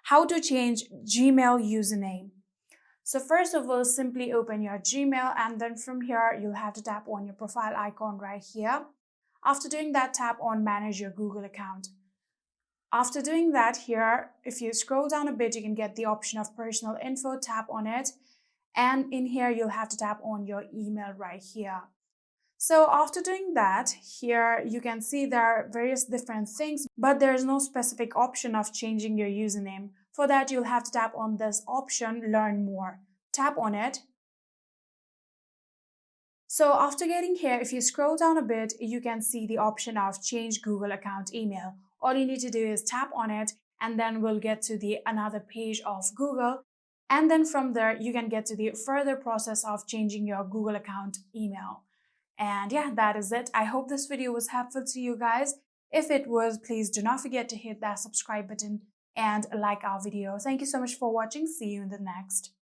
How to change Gmail username. So first of all, simply open your Gmail, and then from here, you'll have to tap on your profile icon right here. After doing that, tap on Manage Your Google Account. After doing that here, if you scroll down a bit, you can get the option of Personal Info, tap on it. And in here, you'll have to tap on your email right here. So after doing that, here you can see there are various different things, but there is no specific option of changing your username. For that, you'll have to tap on this option, Learn More. Tap on it. So after getting here, if you scroll down a bit, you can see the option of Change Google Account Email. All you need to do is tap on it, and then we'll get to the another page of Google. And then from there, you can get to the further process of changing your Google account email. And yeah, that is it. I hope this video was helpful to you guys. If it was, please do not forget to hit that subscribe button and like our video. Thank you so much for watching. See you in the next.